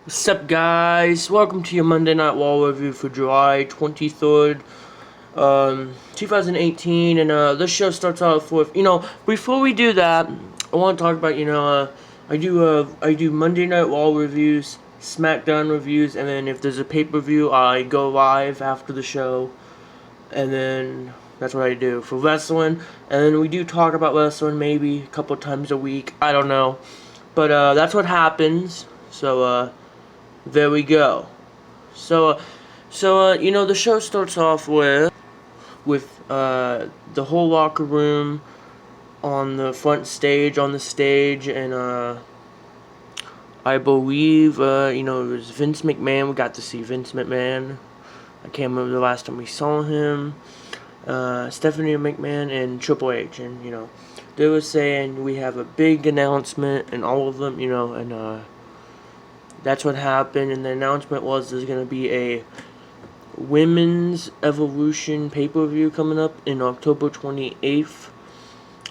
What's up, guys? Welcome to your Monday Night Raw review for July 23rd, 2018. And this show starts off with, before we do that, I want to talk about, I do Monday Night Raw reviews, SmackDown reviews, and then if there's a pay-per-view, I go live after the show, and then that's what I do for wrestling. And then we do talk about wrestling maybe a couple times a week. I don't know, but that's what happens. So there we go. So the show starts off with the whole locker room on the front stage, on the stage, and I believe it was Vince McMahon. We got to see Vince McMahon. I can't remember the last time we saw him. Stephanie McMahon and Triple H, and they were saying we have a big announcement, and all of them, and that's what happened. And the announcement was there's going to be a Women's Evolution pay-per-view coming up in October 28th.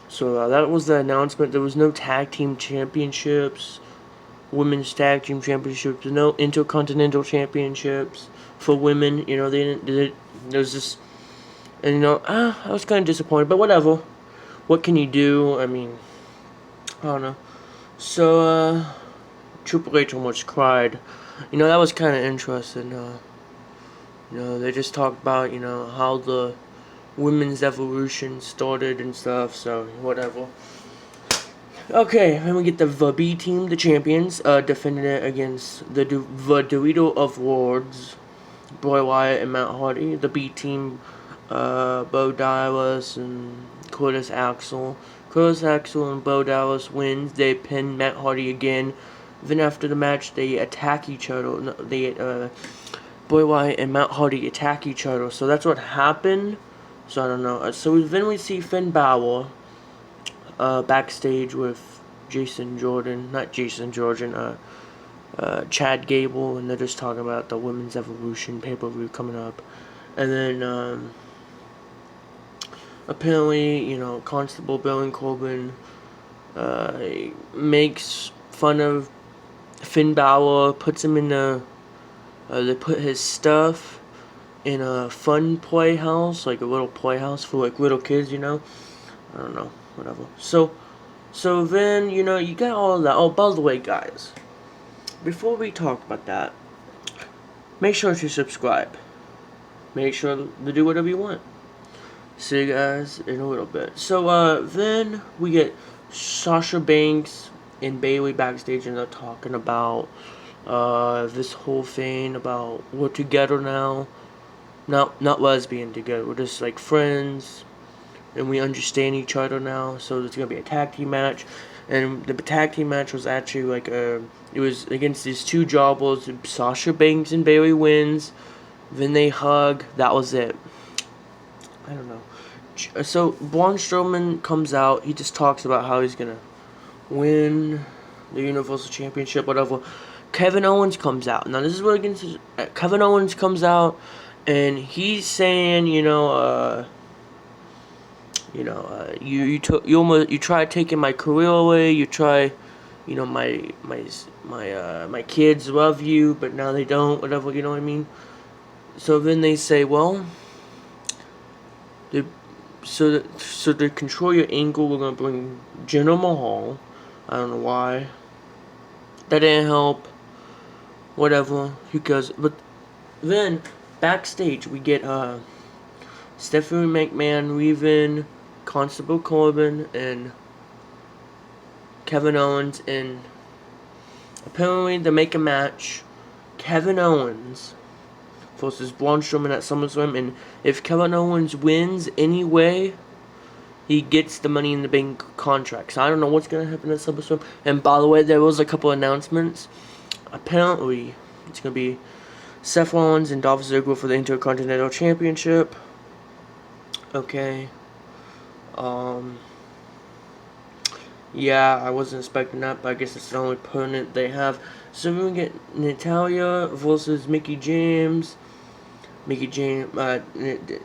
So that was the announcement. There was no tag team championships, women's tag team championships, no intercontinental championships for women. They didn't. There was just, and I was kind of disappointed, but whatever. What can you do? I mean, I don't know. So Triple H almost cried. That was kind of interesting. They just talked about, how the women's evolution started and stuff, so whatever. Okay, then we get the B team, the champions, defending it against the Dorito of Lords, Bray Wyatt and Matt Hardy. The B team, Bo Dallas and Curtis Axel. Curtis Axel and Bo Dallas wins. They pin Matt Hardy again. Then after the match, they attack each other. Bray Wyatt and Matt Hardy attack each other. So that's what happened. So I don't know. So then we see Finn Balor backstage with Chad Gable, and they're just talking about the Women's Evolution pay-per-view coming up. And then apparently, Constable Baron Corbin makes fun of Finn Balor, puts him in they put his stuff in a fun playhouse, like a little playhouse for like little kids, I don't know, whatever. So then, you got all of that. Oh, by the way, guys, before we talk about that, make sure to subscribe. Make sure to do whatever you want. See you guys in a little bit. So then we get Sasha Banks and Bayley backstage, and they're talking about this whole thing about we're together now, not lesbian together. We're just like friends, and we understand each other now. So there's gonna be a tag team match, and the tag team match was actually like it was against these two jobbers. Sasha Banks and Bayley wins. Then they hug. That was it. I don't know. So Braun Strowman comes out. He just talks about how he's gonna win the Universal Championship, whatever. Kevin Owens comes out. Now this is what against Kevin Owens comes out, and he's saying, you tried taking my career away. You try, my kids love you, but now they don't. Whatever, you know what I mean. So then they say, well, so to control your angle, we're gonna bring Jinder Mahal. I don't know why. That didn't help. Whatever. Who cares? But then backstage we get Stephanie McMahon leaving Constable Corbin and Kevin Owens, and apparently they make a match. Kevin Owens versus Braun Strowman at SummerSlam, and if Kevin Owens wins anyway, he gets the Money in the Bank contract. So I don't know what's going to happen at SummerSlam. And by the way, there was a couple announcements. Apparently, it's going to be Seth Rollins and Dolph Ziggler for the Intercontinental Championship. Okay. Yeah, I wasn't expecting that, but I guess it's the only opponent they have. So we're going to get Natalya versus Mickie James.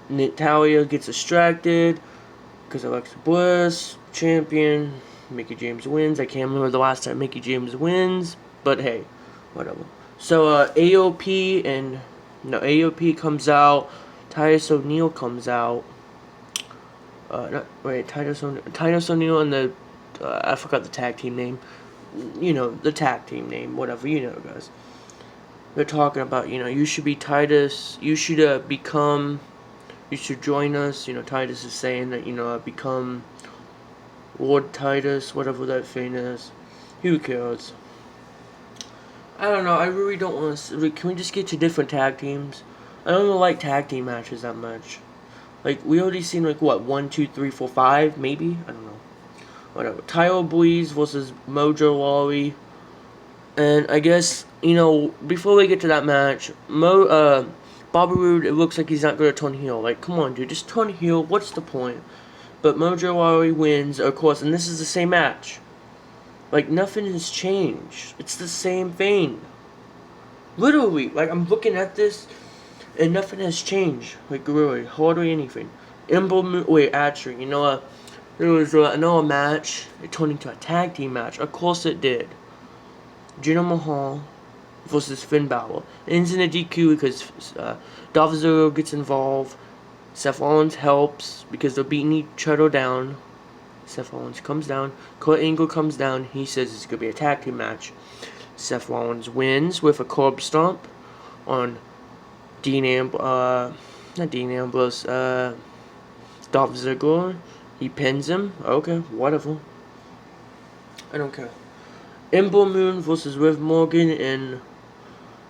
Natalya gets distracted because Alexa Bliss, champion. Mickie James wins. I can't remember the last time Mickie James wins, but hey, whatever. So AOP comes out. Titus O'Neil comes out. Titus O'Neil and the I forgot the tag team name. You know, the tag team name, whatever, you know, guys. They're talking about, you know, you should be Titus, you should you should join us. You know, Titus is saying that, you know, become Lord Titus, whatever that thing is. Who cares? I don't know, I really don't want to, can we just get to different tag teams? I don't really like tag team matches that much. Like, we already seen, like, what, 1, 2, 3, 4, 5, maybe? I don't know. Whatever. Tyler Breeze versus Mojo Rawley. And I guess, you know, before we get to that match, Bobby Roode, it looks like he's not going to turn heel. Like, come on, dude, just turn heel. What's the point? But Mojo Rawley wins, of course, and this is the same match. Like, nothing has changed. It's the same thing. Literally, like, I'm looking at this, and nothing has changed. Like, really, hardly anything. Actually, you know what? There was another match. It turned into a tag team match. Of course it did. Jinder Mahal versus Finn Balor. It ends in a DQ because Dolph Ziggler gets involved. Seth Rollins helps because they're beating each other down. Seth Rollins comes down. Kurt Angle comes down. He says it's going to be a tag team match. Seth Rollins wins with a curb stomp on Dolph Ziggler. He pins him. Okay, whatever. I don't care. Ember Moon versus Liv Morgan, and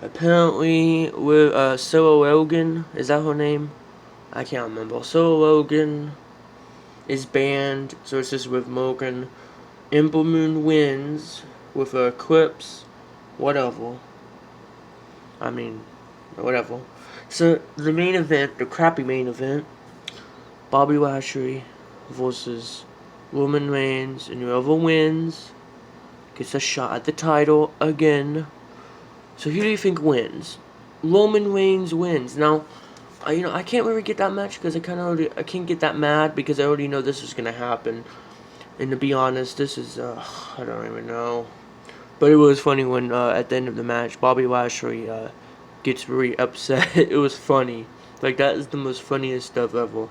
apparently with Sarah Logan. Is that her name? I can't remember. Sarah Logan is banned, so it's just Liv Morgan. Ember Moon wins with a Eclipse. Whatever. I mean, whatever. So the main event, the crappy main event, Bobby Lashley versus Roman Reigns, and whoever wins gets a shot at the title again. So who do you think wins? Roman Reigns wins. Now, I can't really get that match because I can't get that mad because I already know this is gonna happen. And to be honest, this is I don't even know. But it was funny when at the end of the match, Bobby Lashley gets really upset. It was funny. Like, that is the most funniest stuff ever.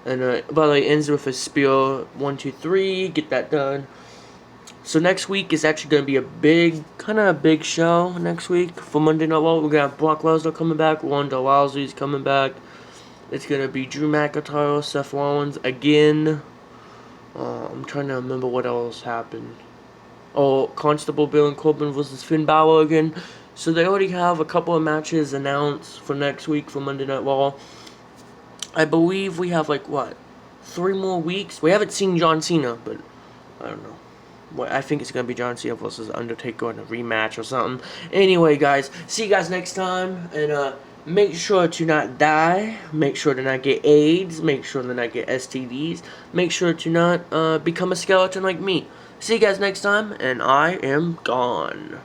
And by the way, ends with a spear. 1, 2, 3. Get that done. So next week is actually going to be a big show next week for Monday Night Raw. We're going to have Brock Lesnar coming back. Ronda Rousey's coming back. It's going to be Drew McIntyre, Seth Rollins again. I'm trying to remember what else happened. Oh, Constable Baron Corbin versus Finn Balor again. So they already have a couple of matches announced for next week for Monday Night Raw. I believe we have, like, what, 3 more weeks? We haven't seen John Cena, but I don't know. I think it's going to be John Cena versus Undertaker in a rematch or something. Anyway, guys, see you guys next time. And make sure to not die. Make sure to not get AIDS. Make sure to not get STDs. Make sure to not become a skeleton like me. See you guys next time, and I am gone.